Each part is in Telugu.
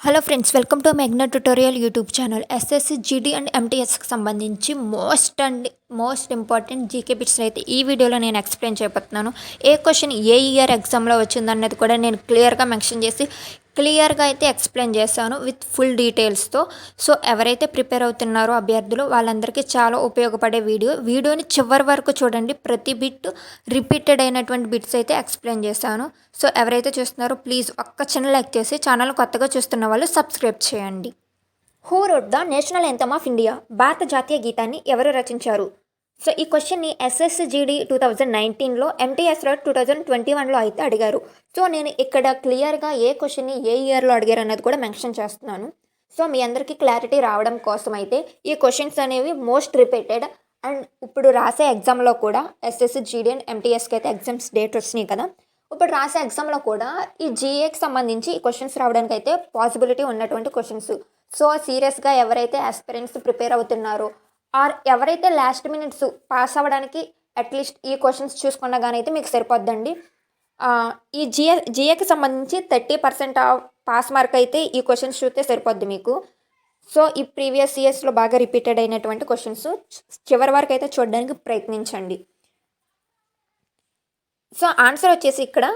హలో ఫ్రెండ్స్, వెల్కమ్ టు మెగ్నా tutorial YouTube channel. SSC GD and ఎంటీఎస్కి సంబంధించి మోస్ట్ ఇంపార్టెంట్ జీకే బిట్స్ అయితే ఈ వీడియోలో నేను ఎక్స్ప్లెయిన్ చేయబోతున్నాను. ఏ క్వశ్చన్ ఏ ఇయర్ ఎగ్జామ్లో వచ్చిందన్నది కూడా నేను క్లియర్గా మెన్షన్ చేసి క్లియర్గా అయితే ఎక్స్ప్లెయిన్ చేశాను విత్ ఫుల్ డీటెయిల్స్తో. సో ఎవరైతే ప్రిపేర్ అవుతున్నారో అభ్యర్థులు వాళ్ళందరికీ చాలా ఉపయోగపడే వీడియోని చివరి వరకు చూడండి. ప్రతి బిట్ రిపీటెడ్ అయినటువంటి బిట్స్ అయితే ఎక్స్ప్లెయిన్ చేశాను. సో ఎవరైతే చూస్తున్నారో ప్లీజ్ ఒక్క చిన్న లైక్ చేసి ఛానల్ కొత్తగా చూస్తున్న వాళ్ళు సబ్స్క్రైబ్ చేయండి. Who wrote the national anthem of India? భారత జాతీయ గీతాన్ని ఎవరు రచించారు? సో ఈ క్వశ్చన్ని ఎస్ఎస్జిడి 2019లో, ఎంటీఎస్లో 2021లో అయితే అడిగారు. సో నేను ఇక్కడ క్లియర్గా ఏ క్వశ్చన్ని ఏ ఇయర్లో అడిగారు అన్నది కూడా మెన్షన్ చేస్తున్నాను. సో మీ అందరికీ క్లారిటీ రావడం కోసం అయితే ఈ క్వశ్చన్స్ అనేవి మోస్ట్ రిపీటెడ్. అండ్ ఇప్పుడు రాసే ఎగ్జామ్లో కూడా ఎస్ఎస్జిడి అండ్ ఎంటీఎస్కి అయితే ఎగ్జామ్స్ డేట్ వచ్చినాయి కదా, ఇప్పుడు రాసే ఎగ్జామ్లో కూడా ఈ జీఏకి సంబంధించి ఈ క్వశ్చన్స్ రావడానికి అయితే పాసిబిలిటీ ఉన్నటువంటి క్వశ్చన్స్. సో సీరియస్గా ఎవరైతే ఆస్పిరెంట్స్ ప్రిపేర్ అవుతున్నారో ఆర్ ఎవరైతే లాస్ట్ మినిట్స్ పాస్ అవ్వడానికి అట్లీస్ట్ ఈ క్వశ్చన్స్ చూసుకున్నా కానీ అయితే మీకు సరిపోద్దండి. ఈ జిఏకి సంబంధించి 30% పాస్ మార్క్ అయితే ఈ క్వశ్చన్స్ చూస్తే సరిపోద్ది మీకు. సో ఈ ప్రీవియస్ ఇయర్స్లో బాగా రిపీటెడ్ అయినటువంటి క్వశ్చన్స్ చివరి వరకు అయితే చూడడానికి ప్రయత్నించండి. సో ఆన్సర్ వచ్చేసి ఇక్కడ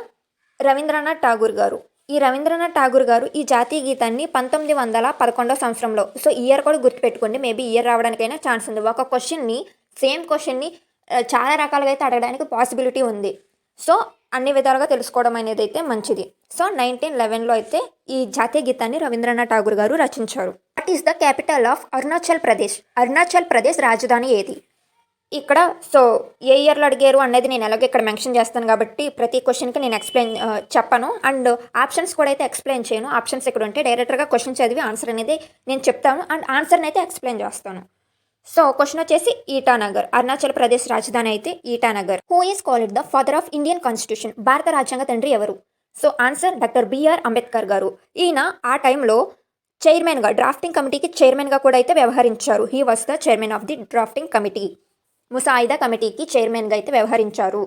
రవీంద్రనాథ్ ఠాగూర్ గారు. ఈ రవీంద్రనాథ్ ఠాగూర్ గారు ఈ జాతీయ గీతాన్ని 1911 సంవత్సరంలో, సో ఇయర్ కూడా గుర్తుపెట్టుకోండి, మేబీ ఇయర్ రావడానికైనా ఛాన్స్ ఉంది. ఒక సేమ్ క్వశ్చన్ని చాలా రకాలుగా అయితే అడగడానికి పాసిబిలిటీ ఉంది. సో అన్ని విధాలుగా తెలుసుకోవడం అనేది అయితే మంచిది. సో 1911లో అయితే ఈ జాతీయ గీతాన్ని రవీంద్రనాథ్ ఠాగూర్ గారు రచించారు. What is the capital of Arunachal Pradesh? Arunachal Pradesh రాజధాని ఏది? ఇక్కడ సో ఏ ఇయర్లో అడిగారు అనేది నేను ఎలాగో ఇక్కడ మెన్షన్ చేస్తాను కాబట్టి ప్రతి క్వశ్చన్కి నేను చెప్పను. అండ్ ఆప్షన్స్ కూడా అయితే ఎక్స్ప్లెయిన్ చేయను. ఆప్షన్స్ ఇక్కడ ఉంటే డైరెక్ట్గా క్వశ్చన్ చదివి ఆన్సర్ అనేది నేను చెప్తాను అండ్ ఆన్సర్ని అయితే ఎక్స్ప్లెయిన్ చేస్తాను. సో క్వశ్చన్ వచ్చేసి ఈటానగర్. అరుణాచల్ ప్రదేశ్ రాజధాని అయితే Itanagar. Who is called the father of Indian constitution? భారత రాజ్యాంగ తండ్రి ఎవరు? So answer doctor B R Ambedkar గారు. ఈయన ఆ టైంలో చైర్మన్గా, డ్రాఫ్టింగ్ కమిటీకి చైర్మన్గా కూడా అయితే వ్యవహరించారు. He was the chairman of the drafting committee. ముసాయిదా కమిటీకి చైర్మన్గా అయితే వ్యవహరించారు.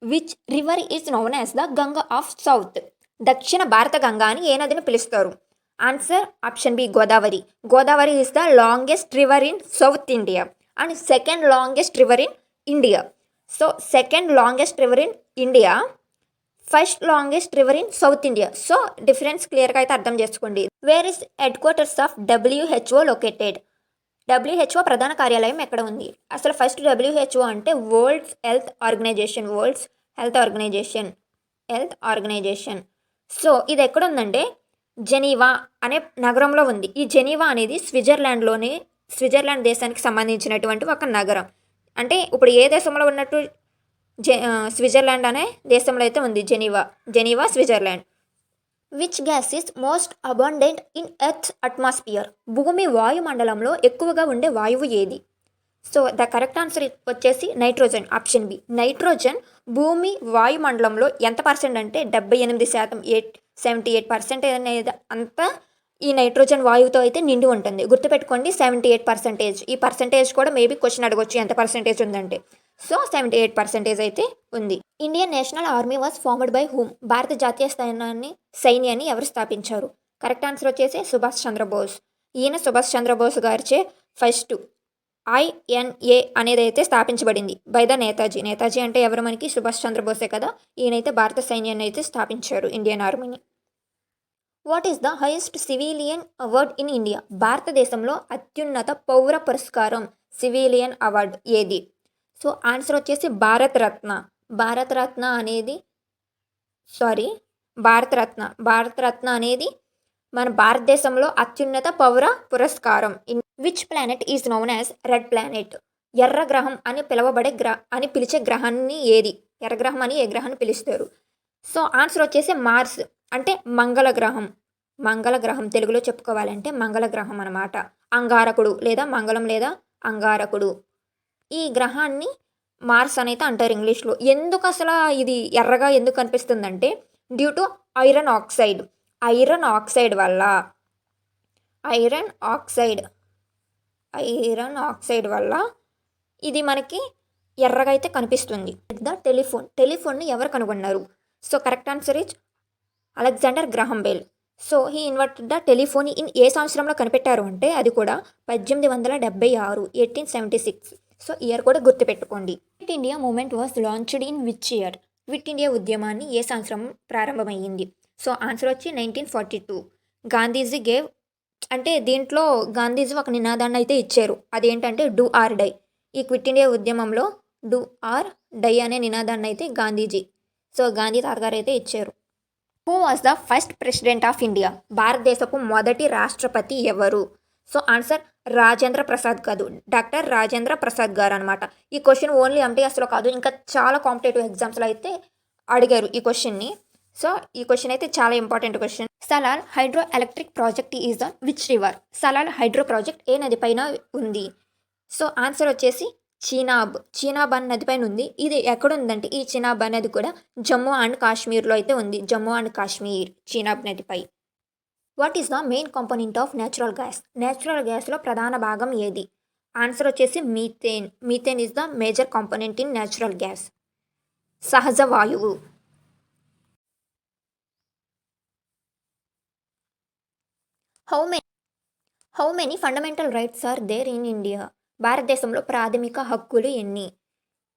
Which river is known as the Ganga of south? దక్షిణ భారత గంగా అని ఏ నదిని పిలుస్తారు? Answer option B Godavari. Godavari is the longest river in south India and second longest river in India. So second longest river in India, first longest river in south India. So difference క్లియర్గా అయితే అర్థం చేసుకోండి. Where is head quarters of WHO located? WHO ప్రధాన కార్యాలయం ఎక్కడ ఉంది? అసలు ఫస్ట్ డబ్ల్యూహెచ్ఓ అంటే వరల్డ్స్ హెల్త్ ఆర్గనైజేషన్. సో ఇది ఎక్కడ ఉందంటే జెనీవా అనే నగరంలో ఉంది. ఈ జెనీవా అనేది స్విట్జర్లాండ్ దేశానికి సంబంధించినటువంటి ఒక నగరం. అంటే ఇప్పుడు ఏ దేశంలో ఉన్నట్టు స్విట్జర్లాండ్ అనే దేశంలో అయితే ఉంది Geneva Switzerland. Which gas is most abundant in earth atmosphere? భూమి వాయుమండలంలో ఎక్కువగా ఉండే వాయువు ఏది? సో ద కరెక్ట్ ఆన్సర్ వచ్చేసి నైట్రోజన్. ఆప్షన్ బి నైట్రోజన్ భూమి వాయుమండలంలో ఎంత పర్సెంట్ అంటే 78%, 78% అనేది అంతా ఈ నైట్రోజన్ వాయువుతో అయితే నిండి ఉంటుంది. గుర్తుపెట్టుకోండి 78%. ఈ పర్సెంటేజ్ కూడా మేబీ క్వశ్చన్ అడగొచ్చు ఎంత పర్సెంటేజ్ ఉందంటే. సో 78% అయితే ఉంది. Indian national army was formed by whom? భారత జాతీయ సైన్యాన్ని ఎవరు స్థాపించారు? కరెక్ట్ ఆన్సర్ వచ్చేసి సుభాష్ చంద్రబోస్. ఈయన సుభాష్ చంద్రబోస్ గారిచే ఫస్ట్ INA అనేది అయితే స్థాపించబడింది బై ద నేతాజీ. నేతాజీ అంటే ఎవరు మనకి? సుభాష్ చంద్రబోసే కదా. ఈయనైతే భారత సైన్యాన్ని అయితే స్థాపించారు, ఇండియన్ ఆర్మీని. What is the highest civilian award in India? భారతదేశంలో అత్యున్నత పౌర పురస్కారం సివిలియన్ అవార్డు ఏది? సో ఆన్సర్ వచ్చేసి భారతరత్న. భారతరత్న అనేది మన భారతదేశంలో అత్యున్నత పౌర పురస్కారం. Which planet is known as red planet? ఎర్ర గ్రహం అని పిలిచే గ్రహాన్ని ఏది? ఎర్ర గ్రహం అని ఏ గ్రహాన్ని పిలుస్తారు? సో ఆన్సర్ వచ్చేసి మార్స్, అంటే మంగళగ్రహం తెలుగులో చెప్పుకోవాలంటే మంగళగ్రహం అన్నమాట. అంగారకుడు లేదా మంగళం లేదా అంగారకుడు, ఈ గ్రహాన్ని మార్స్ అనేది అంటారు ఇంగ్లీష్లో. ఎందుకు అసలు ఇది ఎర్రగా ఎందుకు కనిపిస్తుందంటే డ్యూ టు ఐరన్ ఆక్సైడ్ వల్ల ఇది మనకి ఎర్రగా అయితే కనిపిస్తుంది. ద టెలిఫోన్ని ఎవరు కనుగొన్నారు? So correct answer is Alexander Graham bell. So he inverted the telephone in a సంవత్సరంలో కనిపెట్టారు అంటే అది కూడా 1876, 1876. సో ఇయర్ కూడా గుర్తుపెట్టుకోండి. Quit India moment was launched in which year? Quit India ఉద్యమాన్ని ఏ సంవత్సరం ప్రారంభమయ్యింది? సో ఆన్సర్ వచ్చి 1942. గాంధీజీ గేవ్ అంటే దీంట్లో గాంధీజీ ఒక నినాదాన్ని అయితే ఇచ్చారు. అదేంటంటే డూ ఆర్ డై. ఈ క్విట్ ఇండియా ఉద్యమంలో డూ ఆర్ డై అనే నినాదాన్ని అయితే గాంధీజీ సో గాంధీ తాతగారు అయితే ఇచ్చారు. Who was the first president of India? భారతదేశపు మొదటి రాష్ట్రపతి ఎవరు? సో ఆన్సర్ రాజేంద్ర ప్రసాద్ కాదు, డాక్టర్ రాజేంద్ర ప్రసాద్ గారు అనమాట. ఈ క్వశ్చన్ ఓన్లీ ఎంటీఎస్లో కాదు, ఇంకా చాలా కాంపిటేటివ్ ఎగ్జామ్స్లో అయితే అడిగారు ఈ క్వశ్చన్ని. సో ఈ క్వశ్చన్ అయితే చాలా important question. Salal hydro electric project is the which river? Salal hydro project ఏ నది పైన ఉంది? సో ఆన్సర్ వచ్చేసి చీనాబ్ అనే నది పైన ఉంది. ఇది ఎక్కడ ఉందంటే ఈ చీనాబ్ అనేది కూడా జమ్మూ అండ్ కాశ్మీర్లో అయితే ఉంది. జమ్మూ అండ్ కాశ్మీర్ చీనాబ్ నదిపై. What is the main component of natural gas? Natural గ్యాస్లో ప్రధాన భాగం ఏది? ఆన్సర్ వచ్చేసి methane. Methane is the major component in natural gas. సహజ వాయువు. How many fundamental rights are there in India? భారతదేశంలో ప్రాథమిక హక్కులు ఎన్ని?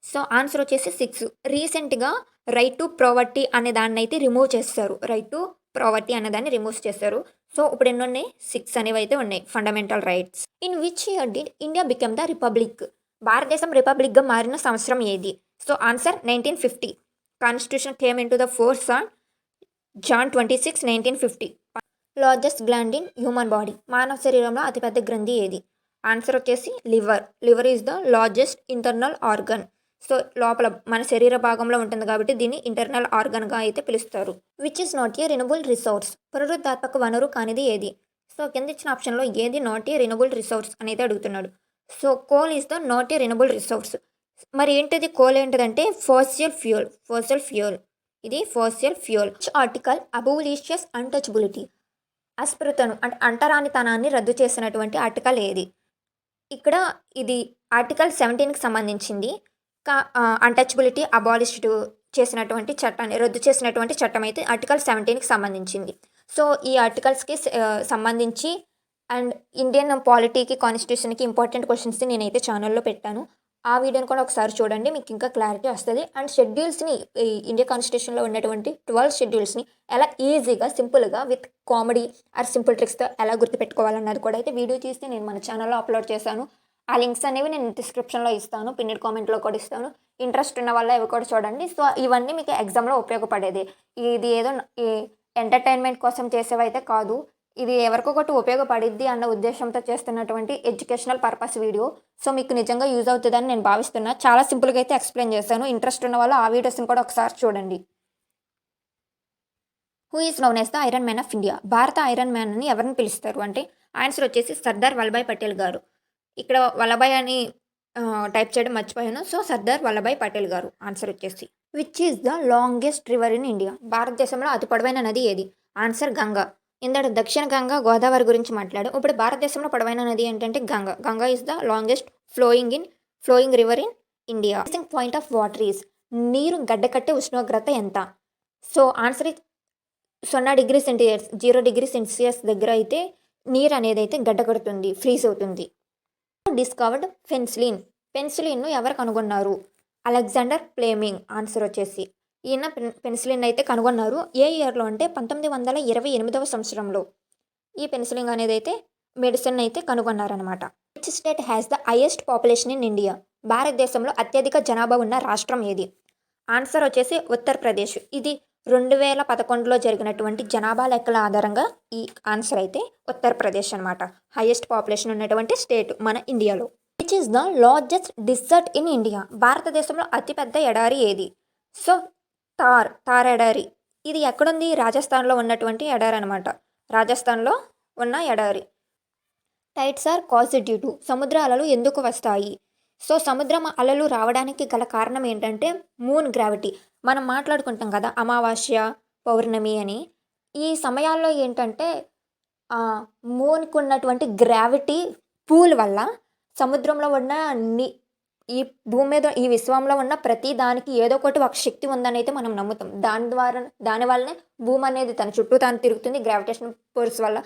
సో ఆన్సర్ వచ్చేసి 6. రీసెంట్గా రైట్ టు ప్రాపర్టీ అనే దాన్ని అయితే రిమూవ్ చేస్తారు. రైట్ టు ప్రాపర్టీ అనే దాన్ని రిమూవ్ చేస్తారు. సో ఇప్పుడు ఎన్ని ఉన్నాయి? 6 అనేవి అయితే ఉన్నాయి fundamental rights. In which year did India become the republic? భారతదేశం రిపబ్లిక్గా మారిన సంవత్సరం ఏది? So answer 1950. Constitution came in to the force on Jan 26, 1950. Largest gland in human body? మానవ శరీరంలో అతిపెద్ద గ్రంథి ఏది? ఆన్సర్ వచ్చేసి liver. Liver is the largest internal organ. So లోపల మన శరీర భాగంలో ఉంటుంది కాబట్టి దీన్ని ఇంటర్నల్ ఆర్గన్గా అయితే పిలుస్తారు. Which is not a renewable resource? పునరుత్పాదక వనరు కానిది ఏది? సో కింద ఇచ్చిన ఆప్షన్లో ఏది నాట్ ఏ రినబుల్ రిసోర్స్ అనేది అడుగుతున్నాడు. So coal is the not a renewable resource. మరి ఏంటిది కోల్ ఏంటిదంటే ఫాసిల్ ఫ్యూయల్. ఇది fossil fuel. Article abolishes untouchability? అస్పృతను అంటే అంటరానితనాన్ని రద్దు చేసినటువంటి ఆర్టికల్ ఏది? ఇక్కడ ఇది ఆర్టికల్ 17కి సంబంధించింది. అన్టచబిలిటీ అబాలిష్డ్ చేసినటువంటి చట్టాన్ని రద్దు చేసినటువంటి చట్టం అయితే ఆర్టికల్ 17కి సంబంధించింది. సో ఈ ఆర్టికల్స్కి సంబంధించి అండ్ ఇండియన్ పాలిటీకి కాన్స్టిట్యూషన్కి ఇంపార్టెంట్ క్వశ్చన్స్ నేనైతే ఛానల్లో పెట్టాను. ఆ వీడియోని కూడా ఒకసారి చూడండి, మీకు ఇంకా క్లారిటీ వస్తుంది. అండ్ షెడ్యూల్స్ని ఈ ఇండియా కాన్స్టిట్యూషన్లో ఉన్నటువంటి 12 షెడ్యూల్స్ని ఎలా ఈజీగా సింపుల్గా విత్ కామెడీ ఆర్ సింపుల్ ట్రిక్స్తో ఎలా గుర్తుపెట్టుకోవాలన్నది కూడా అయితే వీడియో తీసి నేను మన ఛానల్లో అప్లోడ్ చేశాను. ఆ లింక్స్ అనేవి నేను డిస్క్రిప్షన్లో ఇస్తాను, పిన్నెడ్ కామెంట్లో కూడా ఇస్తాను. ఇంట్రెస్ట్ ఉన్న వల్ల ఇవి కూడా చూడండి. సో ఇవన్నీ మీకు ఎగ్జామ్లో ఉపయోగపడేది. ఇది ఏదో ఈ ఎంటర్టైన్మెంట్ కోసం చేసేవైతే కాదు, ఇది ఎవరికొకటి ఉపయోగపడిద్ది అన్న ఉద్దేశంతో చేస్తున్నటువంటి ఎడ్యుకేషనల్ పర్పస్ వీడియో. సో మీకు నిజంగా యూజ్ అవుతుందని నేను భావిస్తున్నా. చాలా సింపుల్గా అయితే ఎక్స్ప్లెయిన్ చేశాను. ఇంట్రెస్ట్ ఉన్న వాళ్ళు ఆ వీడియోస్ని కూడా ఒకసారి చూడండి. Who is known as the iron man of India? భారత ఐరన్ మ్యాన్ అని ఎవరిని పిలుస్తారు అంటే ఆన్సర్ వచ్చేసి సర్దార్ వల్లభాయ్ పటేల్ గారు. ఇక్కడ వల్లభాయ్ అని టైప్ చేయడం మర్చిపోయాను. సో సర్దార్ వల్లభాయ్ పటేల్ గారు ఆన్సర్ వచ్చేసి. Which is the longest river in India? భారతదేశంలో అతి పొడవైన నది ఏది? ఆన్సర్ గంగా. ఇందట దక్షిణ గంగా గోదావరి గురించి మాట్లాడు. ఇప్పుడు భారతదేశంలో పొడవైన నది ఏంటంటే Ganga. Ganga is the longest flowing river in India. Point of water is? నీరు గడ్డకట్టే ఉష్ణోగ్రత ఎంత? So answer 0 degree centigrade 0 degree Celsius దగ్గర అయితే నీరు అనేది అయితే గడ్డకడుతుంది, ఫ్రీజ్ అవుతుంది. డిస్కవర్డ్ పెన్సిలిన్ను ఎవరు కనుగొన్నారు? Alexander Fleming. ఆన్సర్ వచ్చేసి ఈయన పెన్సిలిన్ అయితే కనుగొన్నారు. ఏ ఇయర్లో అంటే 1928వ సంవత్సరంలో ఈ పెన్సిలిన్ అనేది అయితే మెడిసిన్ అయితే కనుగొన్నారనమాట. Which state has the highest population in India? భారతదేశంలో అత్యధిక జనాభా ఉన్న రాష్ట్రం ఏది? ఆన్సర్ వచ్చేసి ఉత్తరప్రదేశ్. ఇది 2011లో జరిగినటువంటి జనాభా లెక్కల ఆధారంగా ఈ ఆన్సర్ అయితే ఉత్తరప్రదేశ్ అనమాట. హైయెస్ట్ పాపులేషన్ ఉన్నటువంటి స్టేట్ మన ఇండియాలో. Which is the largest desert in India? భారతదేశంలో అతిపెద్ద ఎడారి ఏది? సో థార్ ఎడారి. ఇది ఎక్కడుంది? రాజస్థాన్లో ఉన్నటువంటి ఎడారి అనమాట. రాజస్థాన్లో ఉన్న ఎడారి. Tides are caused due to? సముద్ర అలలు ఎందుకు వస్తాయి? సో సముద్రం అలలు రావడానికి గల కారణం ఏంటంటే మూన్ గ్రావిటీ. మనం మాట్లాడుకుంటాం కదా అమావాస్య, పౌర్ణమి అని. ఈ సమయాల్లో ఏంటంటే మూన్కి ఉన్నటువంటి గ్రావిటీ పూల్ వల్ల సముద్రంలో ఉన్న ఈ భూమి మీద ఈ విశ్వంలో ఉన్న ప్రతి దానికి ఏదో ఒకటి ఒక శక్తి ఉందని అయితే మనం నమ్ముతాం. దాని వల్లనే భూమి అనేది తన చుట్టూ తాను తిరుగుతుంది గ్రావిటేషన్ ఫోర్స్ వల్ల.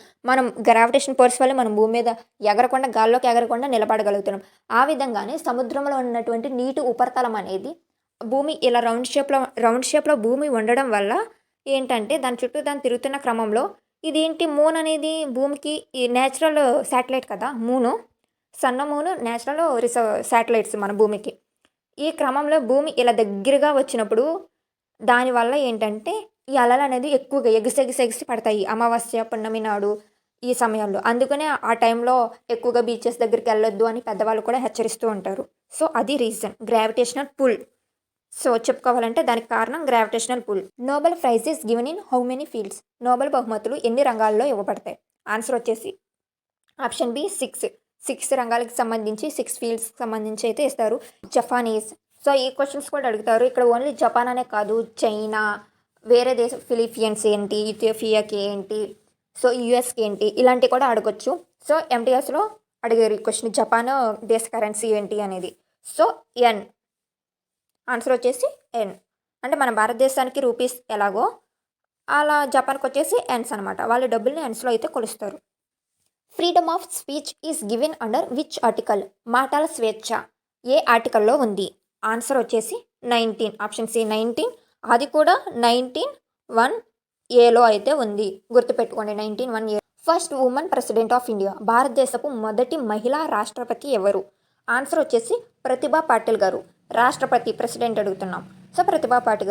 గ్రావిటేషన్ ఫోర్స్ వల్ల మనం భూమి మీద ఎగరకుండా గాల్లోకి ఎగరకుండా నిలబడగలుగుతున్నాం. ఆ విధంగానే సముద్రంలో ఉన్నటువంటి నీటి ఉపరితలం అనేది భూమి ఇలా రౌండ్ షేప్లో భూమి ఉండడం వల్ల ఏంటంటే దాని చుట్టూ దాన్ని తిరుగుతున్న క్రమంలో ఇదేంటి మూన్ అనేది భూమికి ఈ నేచురల్ శాటిలైట్ కదా మూను. సన్న మూను నేచురల్ శాటిలైట్స్ మన భూమికి. ఈ క్రమంలో భూమి ఇలా దగ్గరగా వచ్చినప్పుడు దానివల్ల ఏంటంటే ఈ అలలు అనేది ఎక్కువగా ఎగిసి పడతాయి అమావాస్య పున్నమి నాడు ఈ సమయంలో. అందుకనే ఆ టైంలో ఎక్కువగా బీచెస్ దగ్గరికి వెళ్ళొద్దు అని పెద్దవాళ్ళు కూడా హెచ్చరిస్తూ ఉంటారు. సో అది రీజన్ గ్రావిటేషనల్ పుల్. సో చెప్పుకోవాలంటే దానికి కారణం gravitational pull. Nobel prize is given in how many fields? Nobel బహుమతులు ఎన్ని రంగాల్లో ఇవ్వబడతాయి? ఆన్సర్ వచ్చేసి ఆప్షన్ బి 6 రంగాలకు సంబంధించి 6 ఫీల్డ్స్కి సంబంధించి అయితే ఇస్తారు. జపానీస్. సో ఈ క్వశ్చన్స్ కూడా అడుగుతారు. ఇక్కడ ఓన్లీ జపాన్ అనే కాదు, చైనా, వేరే దేశం ఫిలిపియన్స్ ఏంటి, ఇథియోపియాకి ఏంటి, సో యూఎస్కి ఏంటి, ఇలాంటివి కూడా అడగొచ్చు. సో ఎంటీఎస్లో అడిగారు ఈ క్వశ్చన్, జపాన్ దేశ కరెన్సీ ఏంటి అనేది. సో ఎన్. ఆన్సర్ వచ్చేసి ఎన్. అంటే మన భారతదేశానికి రూపీస్ ఎలాగో అలా జపాన్కి వచ్చేసి ఎన్స్ అనమాట. వాళ్ళు డబ్బుల్ని ఎన్స్లో అయితే కొలుస్తారు. Freedom of speech is given under which article? మాటల స్వేచ్ఛ ఏ ఆర్టికల్లో ఉంది? ఆన్సర్ వచ్చేసి 19. Option C 19. అది కూడా 19(1)(a)లో అయితే ఉంది. గుర్తుపెట్టుకోండి 19(1)(a). First women president of India. భారతదేశపు మొదటి మహిళా రాష్ట్రపతి ఎవరు? ఆన్సర్ వచ్చేసి ప్రతిభా పాటిల్ గారు. రాష్ట్రపతి ప్రెసిడెంట్ అడుగుతున్నాం. సో ప్రతిభా పాటిల్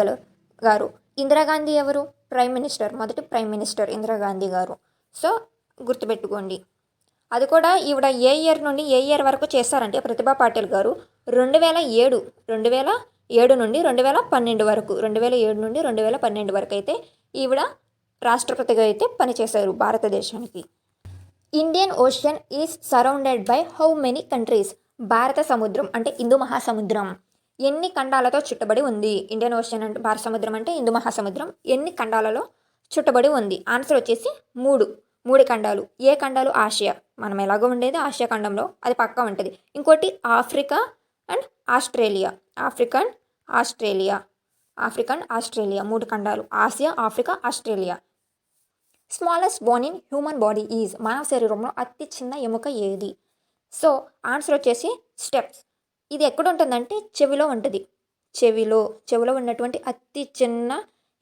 గారు. ఇందిరాగాంధీ ఎవరు? Prime minister. మొదటి ప్రైమ్ మినిస్టర్ ఇందిరాగాంధీ గారు. సో గుర్తుపెట్టుకోండి. అది కూడా ఈవిడ ఏ ఇయర్ నుండి ఏ ఇయర్ వరకు చేస్తారంటే ప్రతిభా పాటిల్ గారు 2007 నుండి 2012 వరకు 2007 నుండి 2012 వరకు అయితే ఈవిడ రాష్ట్రపతిగా అయితే పనిచేశారు భారతదేశానికి. Indian ocean is surrounded by how many countries? భారత సముద్రం అంటే హిందూ మహాసముద్రం ఎన్ని ఖండాలతో చుట్టబడి ఉంది? ఇండియన్ ఓషన్ అంటే భారత సముద్రం అంటే హిందూ మహాసముద్రం ఎన్ని ఖండాలలో చుట్టబడి ఉంది? ఆన్సర్ వచ్చేసి 3 ఖండాలు. ఏ ఖండాలు? ఆసియా. మనం ఎలాగో ఉండేది ఆసియా ఖండంలో, అది పక్కా ఉంటుంది. ఇంకోటి Africa and Australia. African Australia 3 ఖండాలు. Asia, Africa, Australia. Smallest bone in human body is? మానవ శరీరంలో అతి చిన్న ఎముక ఏది? సో ఆన్సర్ వచ్చేసి స్టెప్స్. ఇది ఎక్కడ ఉంటుందంటే చెవిలో ఉంటుంది. చెవిలో ఉన్నటువంటి అతి చిన్న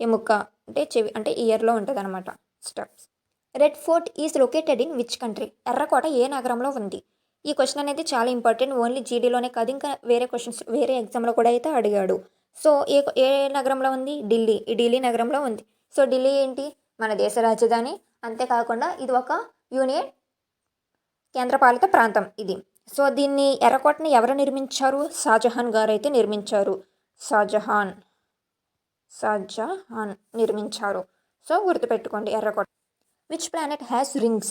ఎముక అంటే చెవి అంటే ఇయర్లో ఉంటుంది అనమాట steps. Red fort is located in which country? ఎర్రకోట ఏ నగరంలో ఉంది? ఈ క్వశ్చన్ అనేది చాలా ఇంపార్టెంట్. ఓన్లీ జీడీలోనే కాదు, ఇంకా వేరే క్వశ్చన్స్ వేరే ఎగ్జామ్లో కూడా అయితే అడిగాడు. సో ఏ నగరంలో ఉంది? ఢిల్లీ. ఈ ఢిల్లీ నగరంలో ఉంది. సో ఢిల్లీ ఏంటి? మన దేశ రాజధాని. అంతేకాకుండా ఇది ఒక యూనియన్ కేంద్రపాలిత ప్రాంతం ఇది. సో దీన్ని ఎర్రకోటని ఎవరు నిర్మించారు? షాజహాన్ గారు అయితే నిర్మించారు. షాజహాన్ నిర్మించారు. సో గుర్తుపెట్టుకోండి ఎర్రకోట. Which planet has rings?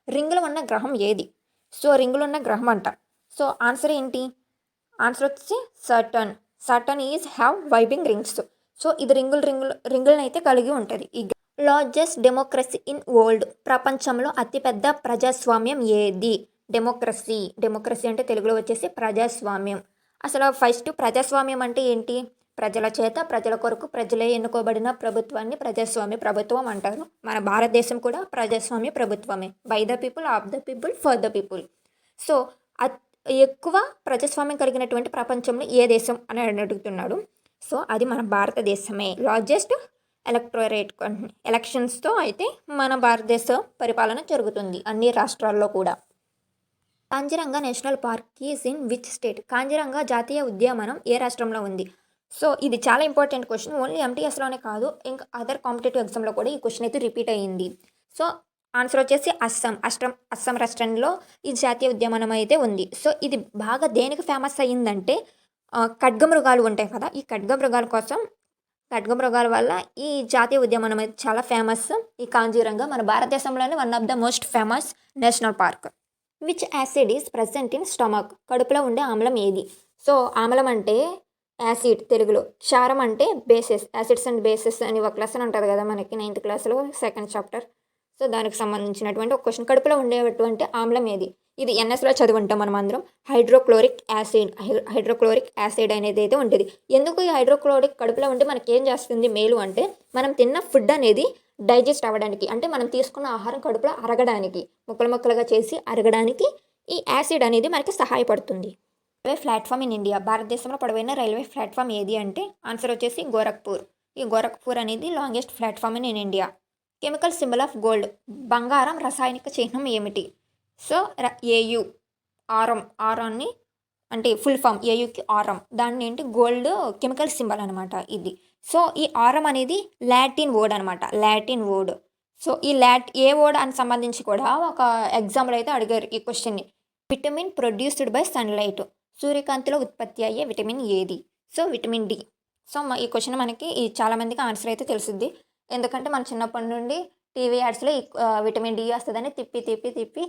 రింగులు ఉన్న గ్రహం ఏది? సో రింగులు ఉన్న గ్రహం అంట. సో ఆన్సర్ ఏంటి? ఆన్సర్ వచ్చి Saturn is have vibing rings. So ఇది రింగులను అయితే కలిగి ఉంటుంది. ఈ లార్జెస్ట్ డెమోక్రసీ ఇన్ వరల్డ్? ప్రపంచంలో అతిపెద్ద ప్రజాస్వామ్యం ఏది? డెమోక్రసీ అంటే తెలుగులో వచ్చేసి ప్రజాస్వామ్యం. అసలు ఫస్ట్ ప్రజాస్వామ్యం అంటే ఏంటి? ప్రజల చేత ప్రజల కొరకు ప్రజలే ఎన్నుకోబడిన ప్రభుత్వాన్ని ప్రజాస్వామ్య ప్రభుత్వం అంటారు. మన భారతదేశం కూడా ప్రజాస్వామ్య ప్రభుత్వమే. By the people, of the people, for the people. So ఎక్కువ ప్రజాస్వామ్యం కలిగినటువంటి ప్రపంచంలో ఏ దేశం అని అడుగుతున్నాడు. సో అది మన భారతదేశమే. లార్జెస్ట్ ఎలక్షన్స్తో అయితే మన భారతదేశ పరిపాలన జరుగుతుంది అన్ని రాష్ట్రాల్లో కూడా. Kaziranga national park is in which state? Kaziranga జాతీయ ఉద్యానవనం ఏ రాష్ట్రంలో ఉంది? సో ఇది చాలా ఇంపార్టెంట్ క్వశ్చన్. ఓన్లీ ఎంటీఎస్లోనే కాదు, ఇంకా అదర్ కాంపిటేటివ్ ఎగ్జామ్లో కూడా ఈ క్వశ్చన్ అయితే రిపీట్ అయ్యింది. సో ఆన్సర్ వచ్చేసి అస్సాం రాష్ట్రంలో ఈ జాతీయ ఉద్యానవనం అయితే ఉంది. సో ఇది బాగా దేనికి ఫేమస్ అయ్యిందంటే ఖడ్గమృగాలు ఉంటాయి కదా, ఈ ఖడ్గమృగాల వల్ల ఈ జాతీయ ఉద్యానవనం అయితే చాలా ఫేమస్. ఈ కాంజిరంగా మన భారతదేశంలోనే one of the most famous national park. Which acid is present in stomach? కడుపులో ఉండే ఆమ్లం ఏది? సో ఆమ్లం అంటే యాసిడ్ తెలుగులో, క్షారం అంటే బేసెస్. యాసిడ్స్ అండ్ బేసెస్ అని ఒక లెసన్ ఉంటుంది కదా మనకి 9th క్లాస్లో 2nd చాప్టర్. సో దానికి సంబంధించినటువంటి ఒక క్వశ్చన్. కడుపులో ఉండేటువంటి ఆమ్లం ఏది? ఇది ఎన్ఎస్లో చదివి ఉంటాం మనం అందరం. హైడ్రోక్లోరిక్ యాసిడ్ అనేది అయితే ఉంటుంది. ఎందుకు ఈ హైడ్రోక్లోరిక్ కడుపులో ఉంటే మనకేం చేస్తుంది మేలు అంటే, మనం తిన్న ఫుడ్ అనేది డైజెస్ట్ అవ్వడానికి, అంటే మనం తీసుకున్న ఆహారం కడుపులో అరగడానికి, ముక్కలు ముక్కలుగా చేసి అరగడానికి ఈ యాసిడ్ అనేది మనకి సహాయపడుతుంది. రైల్వే ప్లాట్ఫామ్ ఇన్ ఇండియా, భారతదేశంలో పొడవైన రైల్వే ప్లాట్ఫామ్ ఏది అంటే ఆన్సర్ వచ్చేసి గోరఖ్పూర్. ఈ గోరఖ్పూర్ అనేది longest platform in India. Chemical symbol of gold, బంగారం రసాయనిక చిహ్నం ఏమిటి? సో ఏయు, ఆరాన్ని అంటే ఫుల్ ఫామ్ ఏయుకి ఆరం, దాన్ని ఏంటి గోల్డ్ కెమికల్ సింబల్ అనమాట ఇది. సో ఈ ఆరం అనేది లాటిన్ వర్డ్ అనమాట, లాటిన్ వర్డ్. సో ఈ ఏ వర్డ్ అని సంబంధించి కూడా ఒక ఎగ్జాంపుల్ అయితే అడిగారు ఈ క్వశ్చన్ని. విటమిన్ ప్రొడ్యూస్డ్ బై సన్లైట్, సూర్యకాంతిలో ఉత్పత్తి అయ్యే విటమిన్ ఏది? So vitamin D. సో ఈ క్వశ్చన్ మనకి చాలామందికి ఆన్సర్ అయితే తెలుస్తుంది, ఎందుకంటే మన చిన్నప్పటి నుండి టీవీ యాడ్స్లో విటమిన్ డి వస్తుందని తిప్పి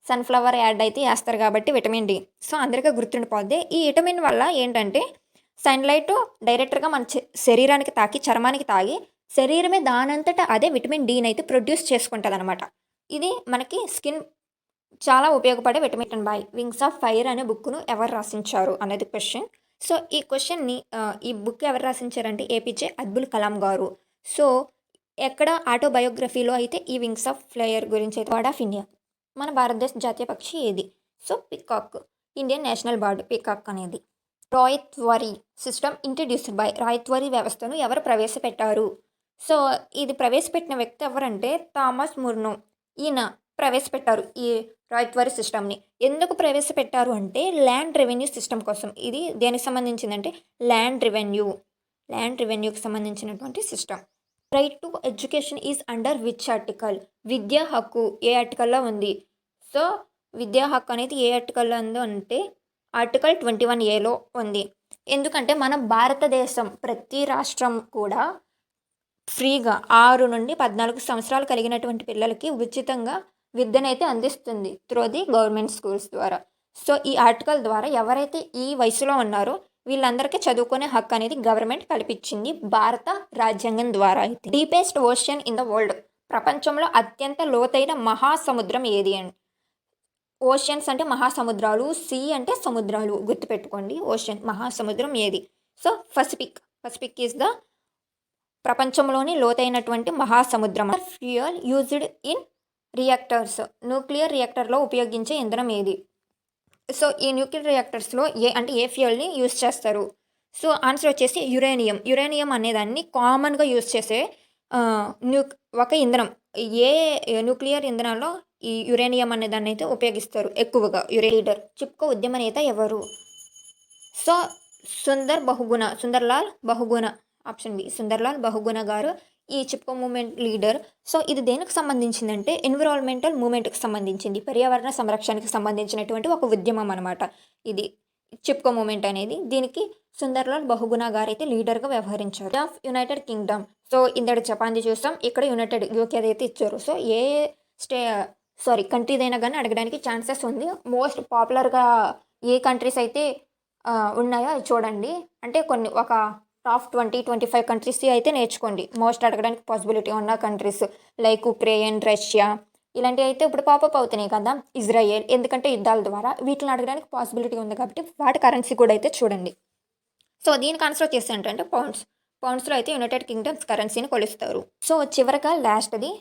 సన్ఫ్లవర్ యాడ్ అయితే వేస్తారు కాబట్టి విటమిన్ డి. సో అందరికీ గుర్తుండిపోద్ది. ఈ విటమిన్ వల్ల ఏంటంటే సన్లైట్ డైరెక్ట్గా మన శరీరానికి తాకి, చర్మానికి తాగి శరీరమే దానంతటా అదే విటమిన్ డిని అయితే ప్రొడ్యూస్ చేసుకుంటుంది అనమాట. ఇది మనకి స్కిన్ చాలా ఉపయోగపడే vitamin by. Wings of fire అనే బుక్ను ఎవరు రాసించారు అనేది క్వశ్చన్. సో ఈ క్వశ్చన్ని ఈ బుక్ ఎవరు రాసించారంటే ఏపీజే అబ్దుల్ కలాం గారు. సో ఎక్కడ ఆటోబయోగ్రఫీలో అయితే ఈ వింగ్స్ ఆఫ్ ఫైర్ గురించి అయితే బర్డ్ ఆఫ్ ఇండియా, మన భారతదేశ జాతీయ పక్షి ఏది? So peacock, Indian national bird peacock అనేది. రాయత్వరి సిస్టమ్ ఇంట్రడ్యూస్డ్ బై, రాయత్వరి వ్యవస్థను ఎవరు ప్రవేశపెట్టారు? సో ఇది ప్రవేశపెట్టిన వ్యక్తి ఎవరంటే థామస్ ముర్నో. ఈయన ప్రవేశపెట్టారు ఈ రాయత్వరి సిస్టమ్ని. ఎందుకు ప్రవేశపెట్టారు అంటే ల్యాండ్ రెవెన్యూ సిస్టమ్ కోసం. ఇది దేనికి సంబంధించిందంటే ల్యాండ్ రెవెన్యూకి సంబంధించినటువంటి system. Right to education is under which article? విద్యా హక్కు ఏ ఆర్టికల్లో ఉంది? సో విద్యా హక్కు అనేది ఏ ఆర్టికల్లో ఉందో అంటే ఆర్టికల్ 21A ఉంది. ఎందుకంటే మన భారతదేశం ప్రతి రాష్ట్రం కూడా ఫ్రీగా 6 నుండి 14 సంవత్సరాలు కలిగినటువంటి పిల్లలకి ఉచితంగా విద్యనైతే అందిస్తుంది త్రూ ది గవర్నమెంట్ స్కూల్స్ ద్వారా. సో ఈ ఆర్టికల్ ద్వారా ఎవరైతే ఈ వయసులో ఉన్నారో వీళ్ళందరికీ చదువుకునే హక్కు అనేది గవర్నమెంట్ కల్పించింది భారత రాజ్యాంగం ద్వారా. అయితే deepest ocean in the world, ప్రపంచంలో అత్యంత లోతైన మహాసముద్రం ఏది అని. ఓషన్స్ అంటే మహాసముద్రాలు, సీ అంటే సముద్రాలు, గుర్తుపెట్టుకోండి. ఓషన్ మహాసముద్రం ఏది? సో పసిఫిక్ ఈజ్ ద ప్రపంచంలోని లోతైనటువంటి మహాసముద్రం. Fuel used in reactors, nuclear రియాక్టర్లో ఉపయోగించే ఇంధనం ఏది? సో ఈ న్యూక్లియర్ రియాక్టర్స్లో ఏ ఫ్యూయల్ని యూజ్ చేస్తారు? సో ఆన్సర్ వచ్చేసి యురేనియం అనేదాన్ని కామన్గా యూజ్ చేసే ఒక ఇంధనం. ఏ న్యూక్లియర్ ఇంధనాల్లో ఈ యురేనియం అనేదాన్ని అయితే ఉపయోగిస్తారు ఎక్కువగా. లీడర్ చిప్కో ఉద్యమ నేత ఎవరు? So Sundarlal Bahuguna, option B Sundarlal Bahuguna గారు ఈ చిప్కో మూమెంట్ లీడర్. సో ఇది దేనికి సంబంధించిందంటే ఎన్విరాన్మెంటల్ మూమెంట్కి సంబంధించింది, పర్యావరణ సంరక్షణకి సంబంధించినటువంటి ఒక ఉద్యమం అనమాట ఇది చిప్కో మూమెంట్ అనేది. దీనికి సుందర్లాల్ బహుగుణ గారు అయితే లీడర్గా వ్యవహరించారు. ఆఫ్ యునైటెడ్ కింగ్డమ్, సో ఇందడి జపాన్ది చూస్తాం, ఇక్కడ యునైటెడ్ యూకే అయితే ఇచ్చారు. సో ఏ కంట్రీదైనా కానీ అడగడానికి ఛాన్సెస్ ఉంది. మోస్ట్ పాపులర్గా ఏ కంట్రీస్ అయితే ఉన్నాయో అది చూడండి. అంటే కొన్ని ఒక టాప్ 20-25 కంట్రీస్ అయితే నేర్చుకోండి. మోస్ట్ అడగడానికి పాసిబిలిటీ ఉన్న కంట్రీస్ లైక్ ఉక్రెయిన్, రష్యా ఇలాంటివి అయితే ఇప్పుడు పాపప్ అవుతున్నాయి కదా, ఇజ్రాయెల్, ఎందుకంటే యుద్ధాల ద్వారా వీటిని అడగడానికి పాసిబిలిటీ ఉంది కాబట్టి వాటి కరెన్సీ కూడా అయితే చూడండి. సో దీనికి ఆన్సర్ వచ్చేసి ఏంటంటే పౌండ్స్లో అయితే యునైటెడ్ కింగ్డమ్స్ కరెన్సీని కొలుస్తారు. సో చివరగా లాస్ట్ది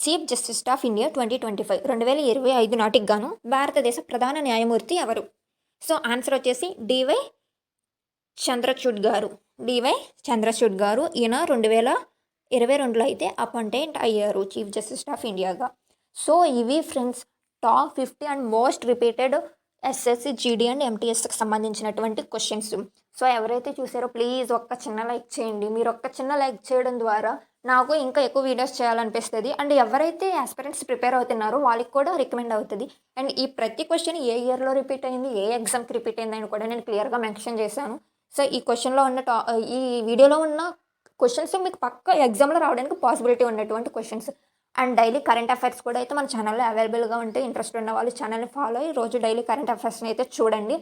చీఫ్ జస్టిస్ ఆఫ్ ఇండియా 2025 నాటికి గాను భారతదేశ ప్రధాన న్యాయమూర్తి ఎవరు? సో ఆన్సర్ వచ్చేసి డివై చంద్రచూడ్ గారు. ఈయన 2022లో అయితే అపాయింట్ అయ్యారు చీఫ్ జస్టిస్ ఆఫ్ ఇండియాగా. సో ఇవి friends top 50 and most repeated SSC, GD and ఎంటీఎస్కి సంబంధించినటువంటి క్వశ్చన్స్. సో ఎవరైతే చూసారో ప్లీజ్ ఒక్క చిన్న లైక్ చేయండి. మీరు ఒక్క చిన్న లైక్ చేయడం ద్వారా నాకు ఇంకా ఎక్కువ వీడియోస్ చేయాలనిపిస్తుంది. అండ్ ఎవరైతే ఆస్పిరెంట్స్ ప్రిపేర్ అవుతున్నారో వాళ్ళకి కూడా రికమెండ్ అవుతుంది. అండ్ ఈ ప్రతి క్వశ్చన్ ఏ ఇయర్లో రిపీట్ అయింది, ఏ ఎగ్జామ్కి రిపీట్ అయింది అని కూడా నేను క్లియర్గా మెన్షన్ చేశాను. సో ఈ క్వశ్చన్లో ఉన్న ఈ వీడియోలో ఉన్న క్వశ్చన్స్ మీకు పక్క ఎగ్జామ్లో రావడానికి పాసిబిలిటీ ఉన్నటువంటి questions. And daily current affairs కూడా అయితే మన ఛానల్లో అవైలబుల్గా ఉంటే ఇంట్రెస్ట్ ఉన్న వాళ్ళు ఛానల్ని ఫాలో అయ్యి రోజు డైలీ కరెంట్ అఫైర్స్ని అయితే చూడండి.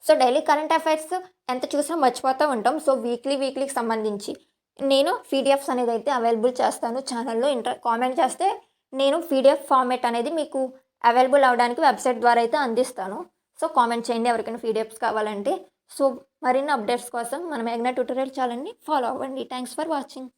సో డైలీ కరెంట్ అఫైర్స్ ఎంత చూసినా మర్చిపోతూ ఉంటాం. సో వీక్లీకి సంబంధించి నేను పీడిఎఫ్స్ అనేది అయితే అవైలబుల్ చేస్తాను ఛానల్లో. కామెంట్ చేస్తే నేను పీడిఎఫ్ ఫార్మేట్ అనేది మీకు అవైలబుల్ అవ్వడానికి వెబ్సైట్ ద్వారా అయితే అందిస్తాను. సో కామెంట్ చేయండి ఎవరికైనా పీడిఎఫ్స్ కావాలంటే. సో మరిన్ని అప్డేట్స్ కోసం మన మేఘ్నా ట్యూటోరియల్ ఛానల్ని ఫాలో అవ్వండి. Thanks for watching.